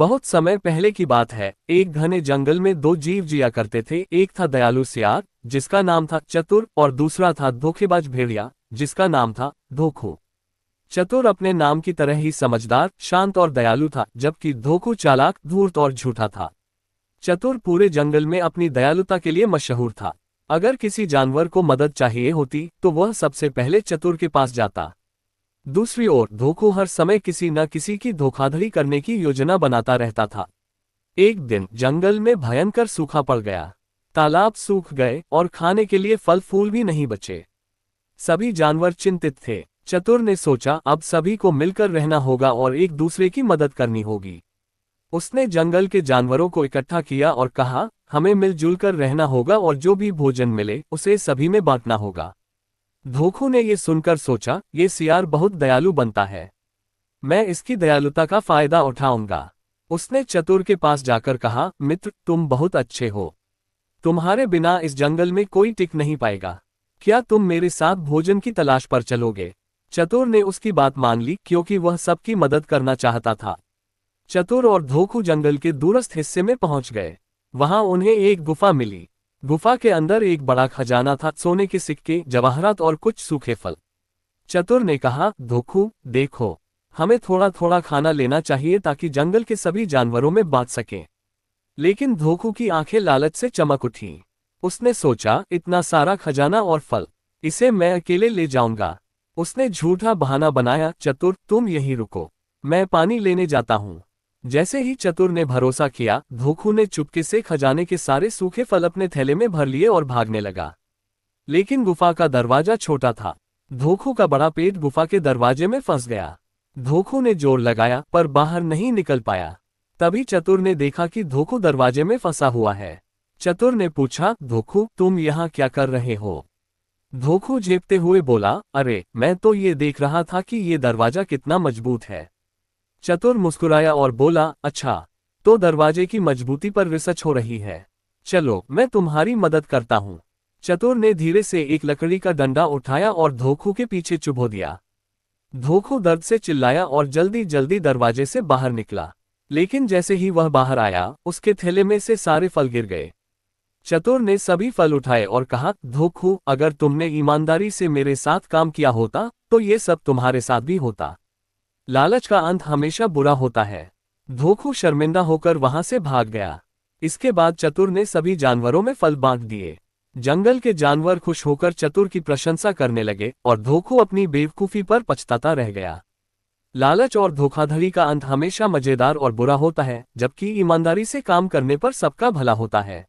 बहुत समय पहले की बात है। एक घने जंगल में दो जीव जिया करते थे। एक था दयालु सियार, जिसका नाम था चतुर, और दूसरा था धोखेबाज भेड़िया, जिसका नाम था धोखू। चतुर अपने नाम की तरह ही समझदार, शांत और दयालु था, जबकि धोखू चालाक, धूर्त और झूठा था। चतुर पूरे जंगल में अपनी दयालुता के लिए मशहूर था। अगर किसी जानवर को मदद चाहिए होती तो वह सबसे पहले चतुर के पास जाता। दूसरी ओर धोखू हर समय किसी न किसी की धोखाधड़ी करने की योजना बनाता रहता था। एक दिन जंगल में भयंकर सूखा पड़ गया। तालाब सूख गए और खाने के लिए फल फूल भी नहीं बचे। सभी जानवर चिंतित थे। चतुर ने सोचा, अब सभी को मिलकर रहना होगा और एक दूसरे की मदद करनी होगी। उसने जंगल के जानवरों को इकट्ठा किया और कहा, हमें मिलजुल कर रहना होगा और जो भी भोजन मिले उसे सभी में बांटना होगा। धोखू ने ये सुनकर सोचा, ये सियार बहुत दयालु बनता है, मैं इसकी दयालुता का फायदा उठाऊंगा। उसने चतुर के पास जाकर कहा, मित्र, तुम बहुत अच्छे हो। तुम्हारे बिना इस जंगल में कोई टिक नहीं पाएगा। क्या तुम मेरे साथ भोजन की तलाश पर चलोगे? चतुर ने उसकी बात मान ली, क्योंकि वह सबकी मदद करना चाहता था। चतुर और धोखू जंगल के दूरस्थ हिस्से में पहुंच गए। वहां उन्हें एक गुफा मिली। गुफा के अंदर एक बड़ा खजाना था, सोने के सिक्के, जवाहरात और कुछ सूखे फल। चतुर ने कहा, धोखू, देखो, हमें थोड़ा थोड़ा खाना लेना चाहिए ताकि जंगल के सभी जानवरों में बांट सकें। लेकिन धोखू की आंखें लालच से चमक उठीं। उसने सोचा, इतना सारा खजाना और फल, इसे मैं अकेले ले जाऊंगा। उसने झूठा बहाना बनाया, चतुर, तुम यहीं रुको, मैं पानी लेने जाता हूं। जैसे ही चतुर ने भरोसा किया, धोखू ने चुपके से खजाने के सारे सूखे फल अपने थैले में भर लिए और भागने लगा। लेकिन गुफा का दरवाजा छोटा था। धोखू का बड़ा पेट गुफा के दरवाजे में फंस गया। धोखू ने जोर लगाया पर बाहर नहीं निकल पाया। तभी चतुर ने देखा कि धोखू दरवाजे में फंसा हुआ है। चतुर ने पूछा, धोखू, तुम यहाँ क्या कर रहे हो? धोखू झेपते हुए बोला, अरे, मैं तो ये देख रहा था कि ये दरवाजा कितना मजबूत है। चतुर मुस्कुराया और बोला, अच्छा, तो दरवाजे की मजबूती पर रिसर्च हो रही है। चलो, मैं तुम्हारी मदद करता हूँ। चतुर ने धीरे से एक लकड़ी का डंडा उठाया और धोखू के पीछे चुभो दिया। धोखू दर्द से चिल्लाया और जल्दी जल्दी दरवाजे से बाहर निकला। लेकिन जैसे ही वह बाहर आया, उसके थैले में से सारे फल गिर गए। चतुर ने सभी फल उठाए और कहा, धोखू, अगर तुमने ईमानदारी से मेरे साथ काम किया होता तो ये सब तुम्हारे साथ भी होता। लालच का अंत हमेशा बुरा होता है। धोखू शर्मिंदा होकर वहां से भाग गया। इसके बाद चतुर ने सभी जानवरों में फल बांट दिए। जंगल के जानवर खुश होकर चतुर की प्रशंसा करने लगे और धोखू अपनी बेवकूफी पर पछताता रह गया। लालच और धोखाधड़ी का अंत हमेशा मजेदार और बुरा होता है, जबकि ईमानदारी से काम करने पर सबका भला होता है।